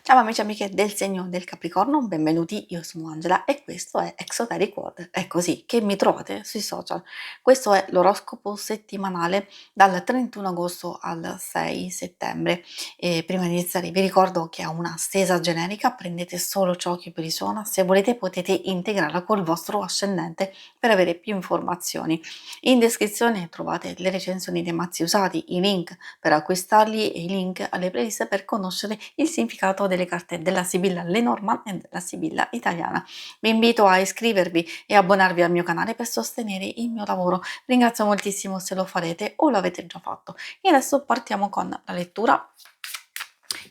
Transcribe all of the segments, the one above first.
Ciao amici e amiche del segno del Capricorno, benvenuti, io sono Angela e questo è Exoteric World. È così che mi trovate sui social. Questo è l'oroscopo settimanale dal 31 agosto al 6 settembre. E prima di iniziare vi ricordo che è una stesa generica, prendete solo ciò che vi risuona, se volete potete integrarla col vostro ascendente per avere più informazioni. In descrizione trovate le recensioni dei mazzi usati, i link per acquistarli e i link alle playlist per conoscere il significato delle carte della Sibilla Lenormand e della Sibilla italiana. Vi invito a iscrivervi e abbonarvi al mio canale per sostenere il mio lavoro. Ringrazio moltissimo se lo farete o lo avete già fatto. E adesso partiamo con la lettura.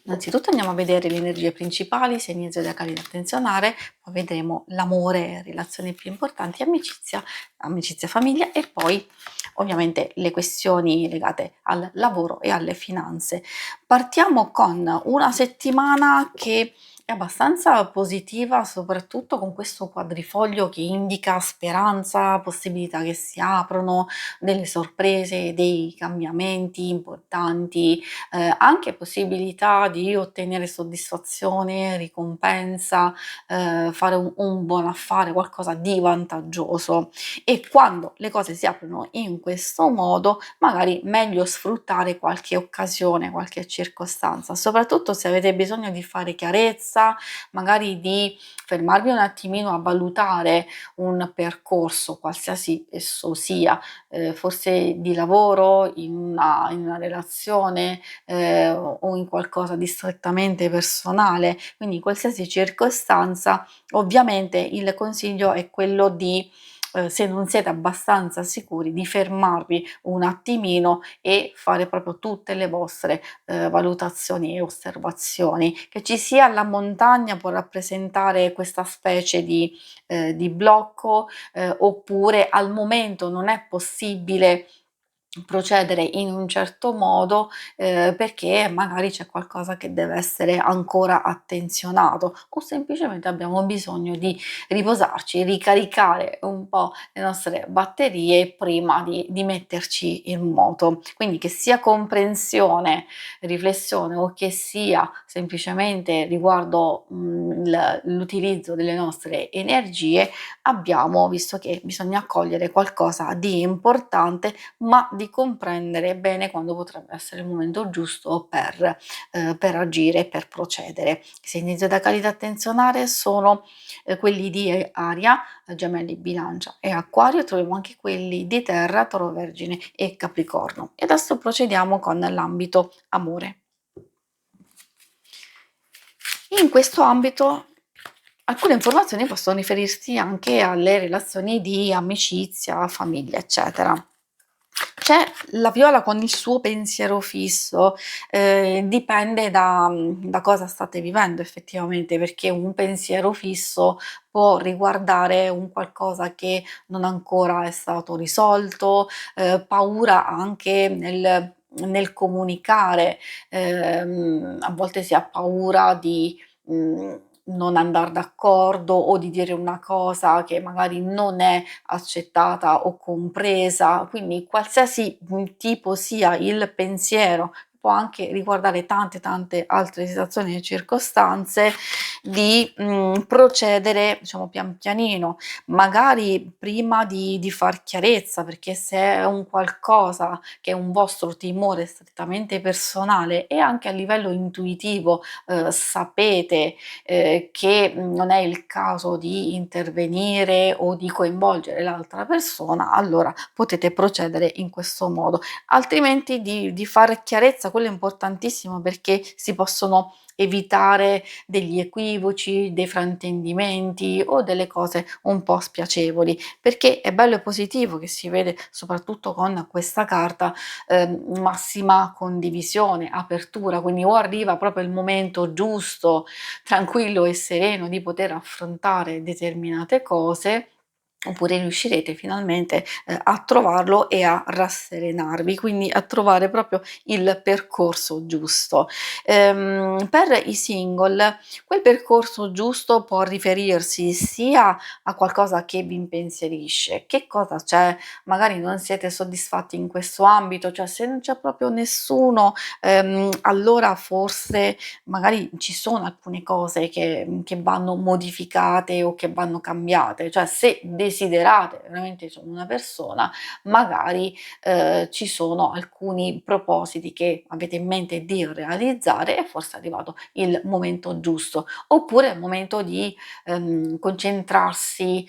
Innanzitutto andiamo a vedere le energie principali, segni zodiacali da attenzionare, poi vedremo l'amore, relazioni più importanti, amicizia, famiglia e poi ovviamente le questioni legate al lavoro e alle finanze. Partiamo con una settimana che è abbastanza positiva, soprattutto con questo quadrifoglio che indica speranza, possibilità che si aprono, delle sorprese, dei cambiamenti importanti, anche possibilità di ottenere soddisfazione, ricompensa, fare un buon affare, qualcosa di vantaggioso. E quando le cose si aprono in questo modo, magari meglio sfruttare qualche occasione, qualche circostanza, soprattutto se avete bisogno di fare chiarezza, magari di fermarvi un attimino a valutare un percorso, qualsiasi esso sia, forse di lavoro, in una relazione, o in qualcosa di strettamente personale, quindi in qualsiasi circostanza ovviamente il consiglio è quello di se non siete abbastanza sicuri di fermarvi un attimino e fare proprio tutte le vostre valutazioni e osservazioni. Che ci sia la montagna può rappresentare questa specie di blocco, oppure al momento non è possibile procedere in un certo modo, perché magari c'è qualcosa che deve essere ancora attenzionato o semplicemente abbiamo bisogno di riposarci, ricaricare un po' le nostre batterie prima di metterci in moto. Quindi che sia comprensione, riflessione o che sia semplicemente riguardo, l'utilizzo delle nostre energie, abbiamo visto che bisogna accogliere qualcosa di importante, ma di comprendere bene quando potrebbe essere il momento giusto per agire, per procedere. I segni zodiacali da attenzionare sono quelli di aria, gemelli, bilancia e acquario, troviamo anche quelli di terra, toro, vergine e capricorno. E adesso procediamo con l'ambito amore. In questo ambito alcune informazioni possono riferirsi anche alle relazioni di amicizia, famiglia, eccetera. C'è la Viola con il suo pensiero fisso, dipende da cosa state vivendo effettivamente, perché un pensiero fisso può riguardare un qualcosa che non ancora è stato risolto, paura anche nel comunicare, a volte si ha paura di non andar d'accordo o di dire una cosa che magari non è accettata o compresa, quindi qualsiasi tipo sia il pensiero, può anche riguardare tante altre situazioni e circostanze, di procedere diciamo pian pianino, magari prima di far chiarezza, perché se è un qualcosa che è un vostro timore strettamente personale e anche a livello intuitivo, sapete che non è il caso di intervenire o di coinvolgere l'altra persona, allora potete procedere in questo modo. Altrimenti di fare chiarezza, quello è importantissimo perché si possono evitare degli equivoci, dei fraintendimenti o delle cose un po' spiacevoli, perché è bello e positivo che si vede soprattutto con questa carta massima condivisione, apertura, quindi o arriva proprio il momento giusto tranquillo e sereno di poter affrontare determinate cose, oppure riuscirete finalmente, a trovarlo e a rasserenarvi, quindi a trovare proprio il percorso giusto. Per i single, quel percorso giusto può riferirsi sia a qualcosa che vi impensierisce, che cosa c'è, magari non siete soddisfatti in questo ambito, cioè se non c'è proprio nessuno, allora forse magari ci sono alcune cose che vanno modificate o che vanno cambiate, cioè se desiderate veramente insomma una persona, magari, ci sono alcuni propositi che avete in mente di realizzare e forse è arrivato il momento giusto. Oppure è il momento di, concentrarsi,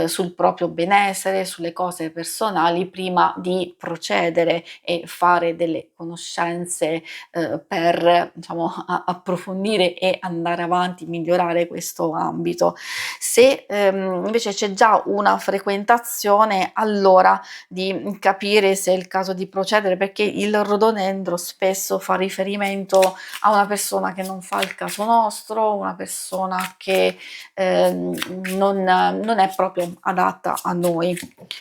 sul proprio benessere, sulle cose personali prima di procedere e fare delle conoscenze, per diciamo approfondire e andare avanti, migliorare questo ambito. Se, invece c'è già una frequentazione, allora di capire se è il caso di procedere, perché il rododendro spesso fa riferimento a una persona che non fa il caso nostro, una persona che, non è proprio adatta a noi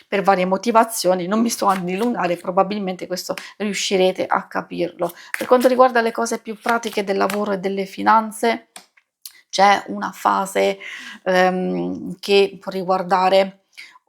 per varie motivazioni. Non mi sto a dilungare, probabilmente questo riuscirete a capirlo. Per quanto riguarda le cose più pratiche del lavoro e delle finanze, c'è una fase, che può riguardare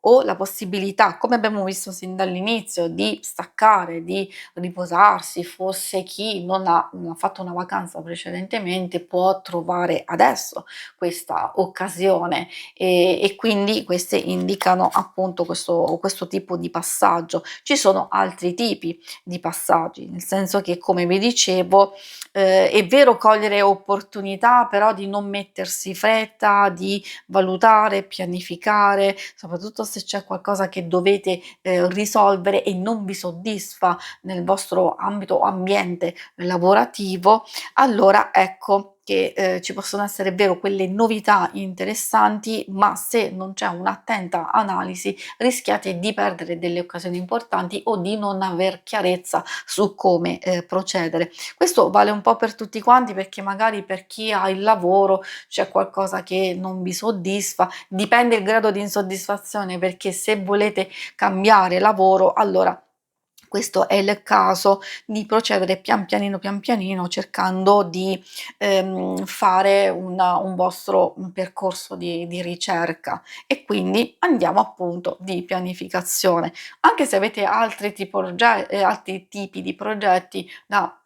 o la possibilità, come abbiamo visto sin dall'inizio, di staccare, di riposarsi, forse chi non ha fatto una vacanza precedentemente può trovare adesso questa occasione, e quindi queste indicano appunto questo tipo di passaggio. Ci sono altri tipi di passaggi, nel senso che, come vi dicevo, è vero cogliere opportunità, però di non mettersi fretta, di valutare, pianificare, soprattutto se c'è qualcosa che dovete, risolvere e non vi soddisfa nel vostro ambito o ambiente lavorativo, allora ecco che, ci possono essere, è vero, quelle novità interessanti, ma se non c'è un'attenta analisi rischiate di perdere delle occasioni importanti o di non aver chiarezza su come, procedere. Questo vale un po' per tutti quanti, perché magari per chi ha il lavoro c'è qualcosa che non vi soddisfa, dipende il grado di insoddisfazione, perché se volete cambiare lavoro, allora questo è il caso di procedere pian pianino, cercando di, fare un vostro percorso di ricerca, e quindi andiamo appunto di pianificazione. Anche se avete altri tipi di progetti da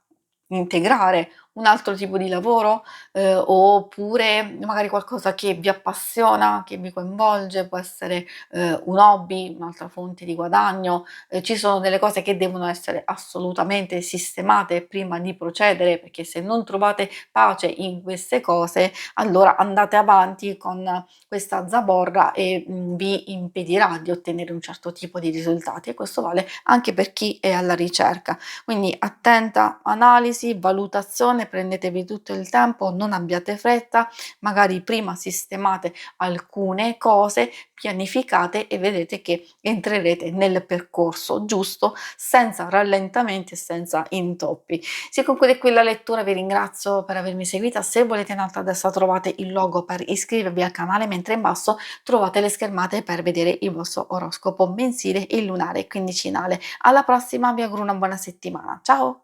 integrare, un altro tipo di lavoro, oppure magari qualcosa che vi appassiona, che vi coinvolge, può essere, un hobby, un'altra fonte di guadagno. Ci sono delle cose che devono essere assolutamente sistemate prima di procedere, perché se non trovate pace in queste cose, allora andate avanti con questa zavorra e, vi impedirà di ottenere un certo tipo di risultati, e questo vale anche per chi è alla ricerca. Quindi attenta analisi, valutazione, prendetevi tutto il tempo, non abbiate fretta, magari prima sistemate alcune cose, pianificate e vedete che entrerete nel percorso giusto senza rallentamenti e senza intoppi. Si conclude qui la lettura, vi ringrazio per avermi seguita. Se volete, in alto a destra trovate il logo per iscrivervi al canale, mentre in basso trovate le schermate per vedere il vostro oroscopo mensile, il lunare e quindicinale. Alla prossima, vi auguro una buona settimana. Ciao!